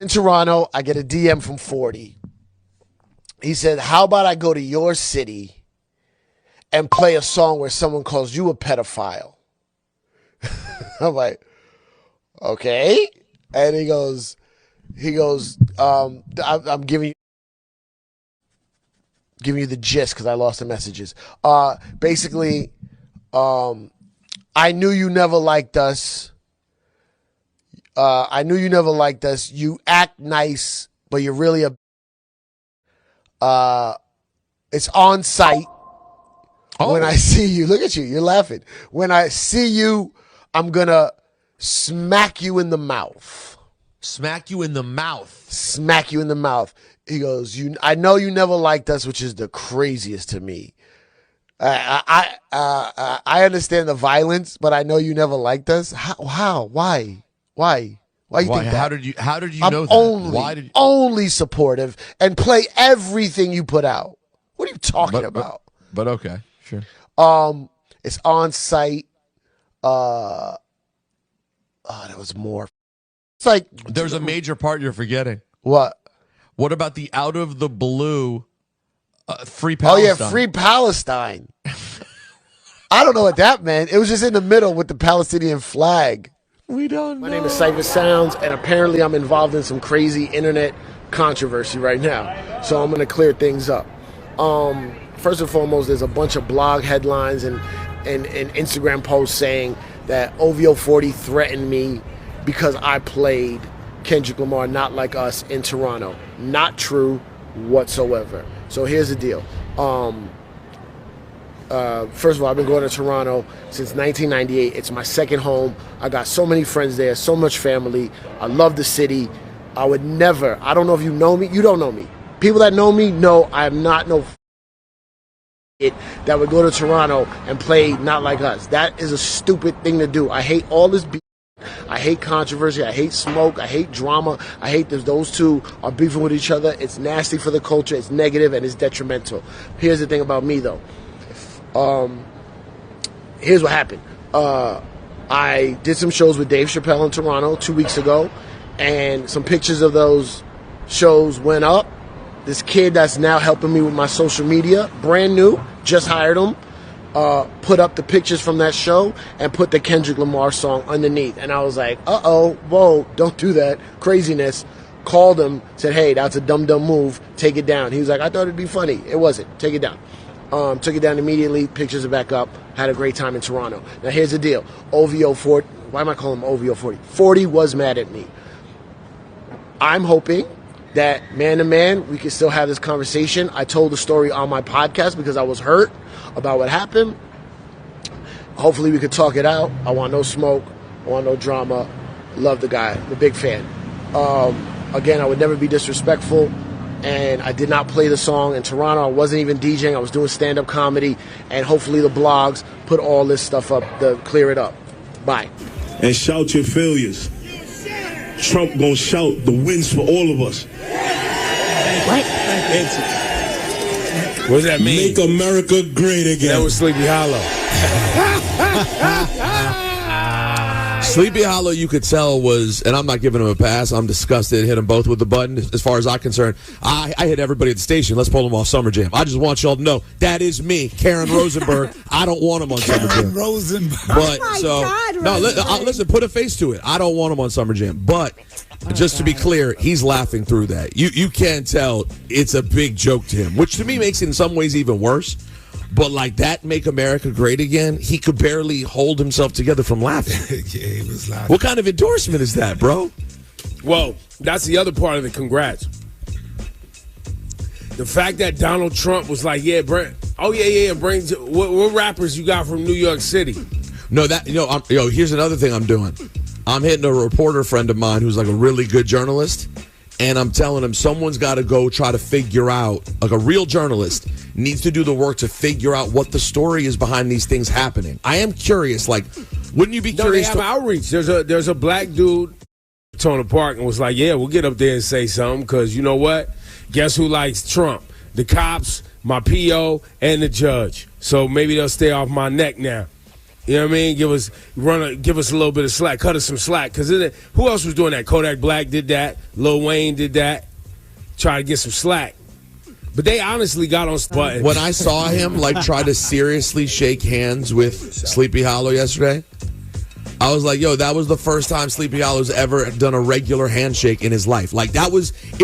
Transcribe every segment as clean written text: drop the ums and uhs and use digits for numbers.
in Toronto, I get a DM from 40. He said, how about I go to your city and play a song where someone calls you a pedophile? I'm like, okay. And he goes, I'm giving you the gist because I lost the messages. Basically, I knew you never liked us. You act nice, but you're really it's on site. Oh. When I see you, look at you, you're laughing. When I see you, I'm gonna smack you in the mouth. Smack you in the mouth. Smack you in the mouth. He goes, I know you never liked us, which is the craziest to me. I understand the violence, but I know you never liked us. How? Why? Why you think that? How did you I'm know that? Only supportive and play everything you put out. What are you talking about? But okay, sure. It's on site. There was more. It's like there's a major part you're forgetting. What? What about the out of the blue Free Palestine? Oh yeah, Free Palestine. I don't know what that meant. It was just in the middle with the Palestinian flag. We don't know. My name is Cipha Sounds, and apparently I'm involved in some crazy internet controversy right now. So I'm going to clear things up. First and foremost, there's a bunch of blog headlines and Instagram posts saying that OVO 40 threatened me because I played Kendrick Lamar, Not Like Us, in Toronto. Not true whatsoever. So here's the deal. First of all, I've been going to Toronto since 1998. It's my second home. I got so many friends there, so much family. I love the city. I would never, I don't know if you know me. You don't know me. People that know me know I am not no that would go to Toronto and play Not Like Us. That is a stupid thing to do. I hate all this beef. I hate controversy. I hate smoke. I hate drama. I hate that those two are beefing with each other. It's nasty for the culture. It's negative and it's detrimental. Here's the thing about me, though. Here's what happened. I did some shows with Dave Chappelle in Toronto 2 weeks ago, and some pictures of those shows went up. This kid that's now helping me with my social media, brand new, just hired him, put up the pictures from that show and put the Kendrick Lamar song underneath. And I was like, uh-oh, whoa, don't do that. Craziness. Called him, said, hey, that's a dumb move. Take it down. He was like, I thought it'd be funny. It wasn't. Take it down. Took it down immediately. Pictures are back up. Had a great time in Toronto. Now, here's the deal. OVO 40. Why am I calling him OVO 40? 40 was mad at me. I'm hoping that man to man, we can still have this conversation. I told the story on my podcast because I was hurt about what happened. Hopefully we could talk it out. I want no smoke. I want no drama. Love the guy. I'm a big fan. Again, I would never be disrespectful. And I did not play the song in Toronto. I wasn't even DJing. I was doing stand-up comedy. And hopefully the blogs put all this stuff up to clear it up. Bye. And shout your failures. Trump gonna shout the wins for all of us. What? What does that mean? Make America great again. That was Sleepy Hollow. Sleepy Hollow, you could tell, was, and I'm not giving him a pass, I'm disgusted, hit them both with the button. As far as I'm concerned, I hit everybody at the station. Let's pull them off Summer Jam. I just want y'all to know, that is me, Karen Rosenberg. I don't want him on Summer Jam. Rosenberg. But, listen, put a face to it. I don't want him on Summer Jam. But, just to be clear, he's laughing through that. You can't tell it's a big joke to him, which to me makes it in some ways even worse. But like that, Make America Great Again, he could barely hold himself together from laughing. Yeah, he was laughing. What kind of endorsement is that, bro? Well, that's the other part of the congrats. The fact that Donald Trump was like, yeah, bring what rappers you got from New York City? No, here's another thing I'm doing. I'm hitting a reporter friend of mine who's like a really good journalist, and I'm telling him someone's got to go try to figure out, like a real journalist needs to do the work to figure out what the story is behind these things happening. I am curious, like, wouldn't you be curious? They have outreach. There's a black dude on the park and was like, yeah, we'll get up there and say something because you know what? Guess who likes Trump? The cops, my PO, and the judge. So maybe they'll stay off my neck now. You know what I mean? Give us a little bit of slack, cut us some slack. Because who else was doing that? Kodak Black did that. Lil Wayne did that. Try to get some slack. But they honestly got on buttons. When I saw him try to seriously shake hands with Sleepy Hollow yesterday, I was like, yo, that was the first time Sleepy Hollow's ever done a regular handshake in his life. It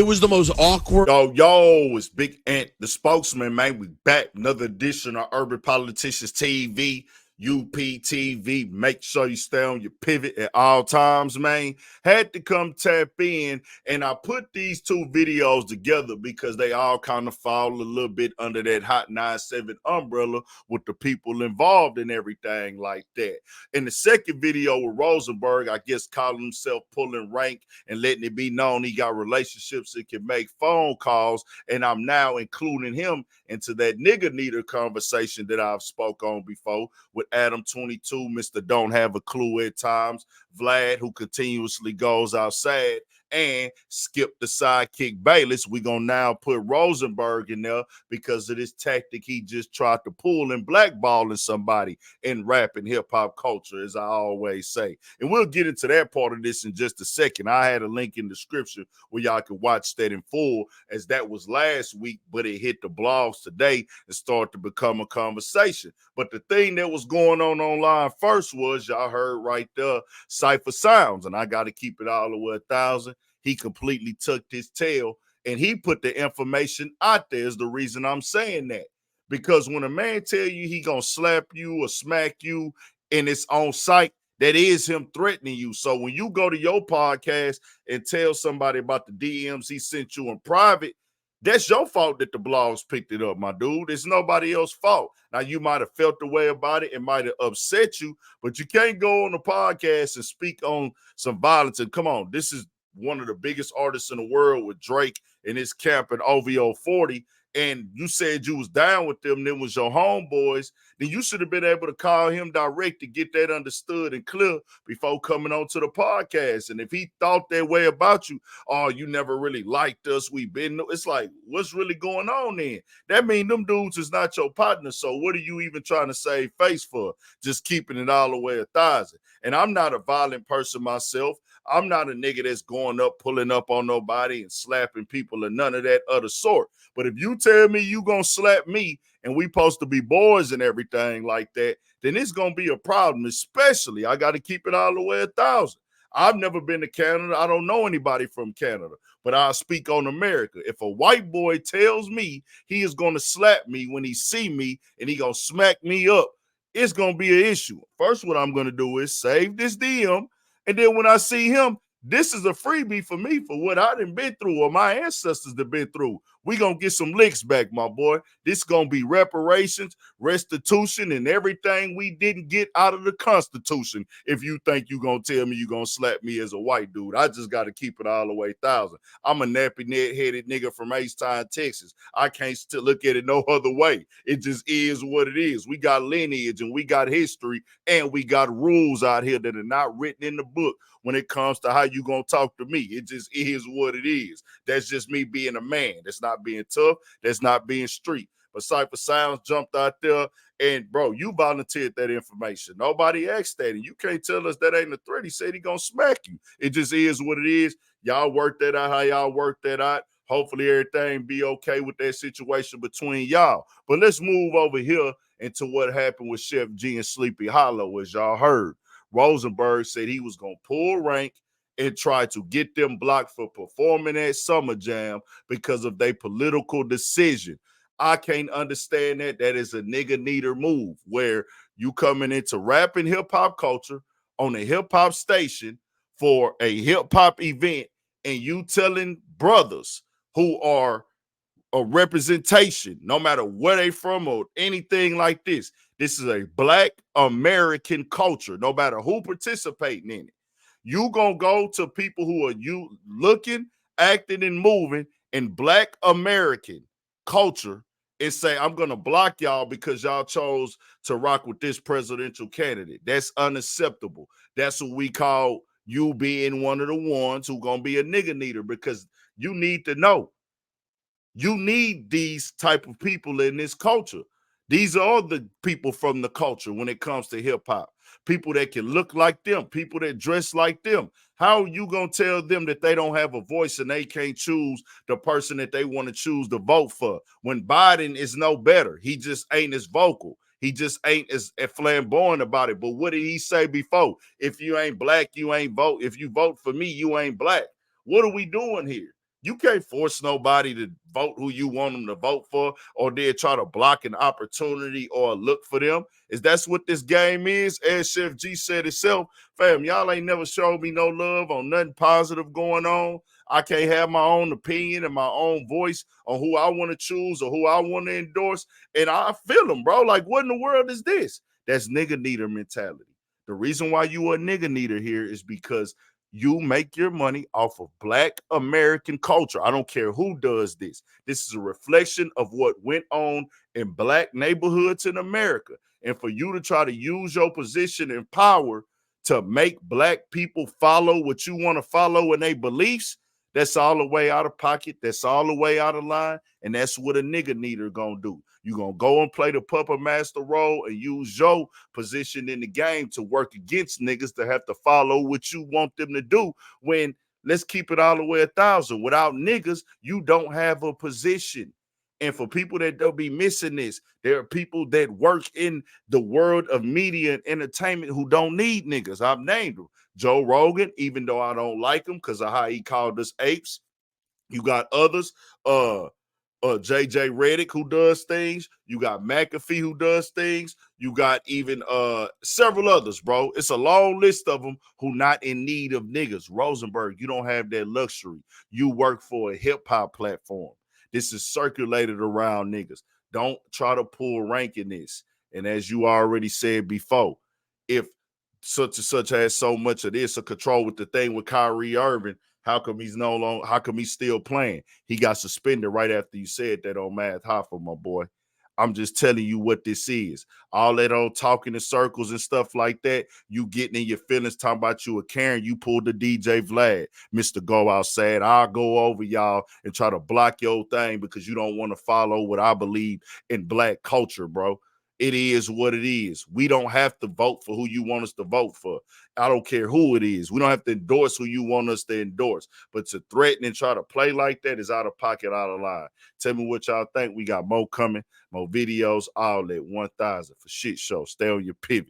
was the most awkward. Yo, it's Big Ant, the spokesman, man. We back. Another edition of Urban Politicians TV. UPTV. Make sure you stay on your pivot at all times, man. Had to come tap in, and I put these two videos together because they all kind of fall a little bit under that Hot 97 umbrella with the people involved and everything like that. In the second video with Rosenberg, I guess calling himself pulling rank and letting it be known he got relationships and can make phone calls, and I'm now including him into that nigga needer conversation that I've spoke on before with Adam 22, Mr. Don't Have a Clue at times, Vlad, who continuously goes outside, and Skip the sidekick Bayless. We're going to now put Rosenberg in there because of this tactic he just tried to pull and blackballing somebody in rap and hip-hop culture, as I always say. And we'll get into that part of this in just a second. I had a link in the description where y'all can watch that in full, as that was last week, but it hit the blogs today and started to become a conversation. But the thing that was going on online first was, y'all heard right there, Cipha Sounds, and I got to keep it all the way 1,000. He completely tucked his tail, and he put the information out there is the reason I'm saying that. Because when a man tell you he gonna slap you or smack you and it's on site, that is him threatening you. So when you go to your podcast and tell somebody about the DMs he sent you in private, that's your fault that the blogs picked it up, my dude. It's nobody else's fault. Now, you might have felt the way about it. It might have upset you, but you can't go on the podcast and speak on some violence. And come on, this is one of the biggest artists in the world with Drake and his camp at OVO 40, and you said you was down with them, them was your homeboys, then you should have been able to call him direct to get that understood and clear before coming on to the podcast. And if he thought that way about you, oh, you never really liked us, we been, it's like, what's really going on then? That mean them dudes is not your partner, so what are you even trying to save face for? Just keeping it all the way 1,000. And I'm not a violent person myself. I'm not a nigga that's going up, pulling up on nobody and slapping people or none of that other sort. But if you tell me you gonna slap me and we supposed to be boys and everything like that, then it's gonna be a problem, especially I got to keep it all the way 1,000. I've never been to Canada. I don't know anybody from Canada, but I'll speak on America. If a white boy tells me he is gonna slap me when he see me and he gonna smack me up, it's gonna be an issue. First, what I'm gonna do is save this DM. And then when I see him, this is a freebie for me for what I done been through or my ancestors have been through. We going to get some licks back, my boy. This going to be reparations, restitution, and everything we didn't get out of the Constitution. If you think you going to tell me you going to slap me as a white dude, I just got to keep it all the way 1,000. I'm a nappy net-headed nigga from H-Town, Texas. I can't still look at it no other way. It just is what it is. We got lineage and we got history and we got rules out here that are not written in the book when it comes to how you gonna talk to me. It just is what it is. That's just me being a man. That's not being tough. That's not being street. But Cipha Sounds jumped out there, and bro, you volunteered that information. Nobody asked that, and you can't tell us that ain't a threat. He said he gonna smack you. It just is what it is. Y'all work that out how y'all work that out. Hopefully everything be okay with that situation between y'all. But let's move over here into what happened with Chef G and Sleepy Hollow, as y'all heard. Rosenberg said he was going to pull rank and try to get them blocked for performing at Summer Jam because of their political decision. I can't understand that. That is a nigga needer move where you coming into rap and hip-hop culture on a hip-hop station for a hip-hop event and you telling brothers who are a representation, no matter where they from or anything like this. This is a Black American culture, no matter who participating in it. You gonna go to people who are you looking, acting, and moving in Black American culture and say, I'm gonna block y'all because y'all chose to rock with this presidential candidate. That's unacceptable. That's what we call you being one of the ones who gonna be a nigga needer, because you need to know. You need these type of people in this culture. These are the people from the culture when it comes to hip hop. People that can look like them, people that dress like them. How are you going to tell them that they don't have a voice and they can't choose the person that they want to choose to vote for when Biden is no better? He just ain't as vocal. He just ain't as flamboyant about it. But what did he say before? If you ain't black, you ain't vote. If you vote for me, you ain't black. What are we doing here? You can't force nobody to vote who you want them to vote for, or they try to block an opportunity or look for them. Is that's what this game is? As Chef G said himself, fam, y'all ain't never showed me no love on nothing positive going on. I can't have my own opinion and my own voice on who I want to choose or who I want to endorse. And I feel them, bro. Like, what in the world is this? That's nigga needer mentality. The reason why you a nigga needer here is because you make your money off of Black American culture. I don't care who does this. This is a reflection of what went on in Black neighborhoods in America. And for you to try to use your position and power to make Black people follow what you want to follow in their beliefs, that's all the way out of pocket. That's all the way out of line. And that's what a nigga needer gonna do. You gonna go and play the puppet master role and use your position in the game to work against niggas to have to follow what you want them to do. When, let's keep it all the way 1,000. Without niggas, you don't have a position. And for people that don't be missing this, there are people that work in the world of media and entertainment who don't need niggas. I've named them. Joe Rogan, even though I don't like him because of how he called us apes. You got others, JJ Redick who does things. You got McAfee who does things. You got even several others, bro. It's a long list of them who not in need of niggas. Rosenberg, you don't have that luxury. You work for a hip hop platform. This is circulated around niggas. Don't try to pull rank in this. And as you already said before, if such and such has so much of this, a control with the thing with Kyrie Irving, how come he's no longer, how come he's still playing? He got suspended right after you said that on Math Hoffa, my boy. I'm just telling you what this is. All that old talking in circles and stuff like that, you getting in your feelings, talking about you a Karen, you pulled the DJ Vlad. Mr. Go Outside, I'll go over y'all and try to block your thing because you don't want to follow what I believe in Black culture, bro. It is what it is. We don't have to vote for who you want us to vote for. I don't care who it is. We don't have to endorse who you want us to endorse. But to threaten and try to play like that is out of pocket, out of line. Tell me what y'all think. We got more coming, more videos, all at 1,000 for shit show. Stay on your pivot.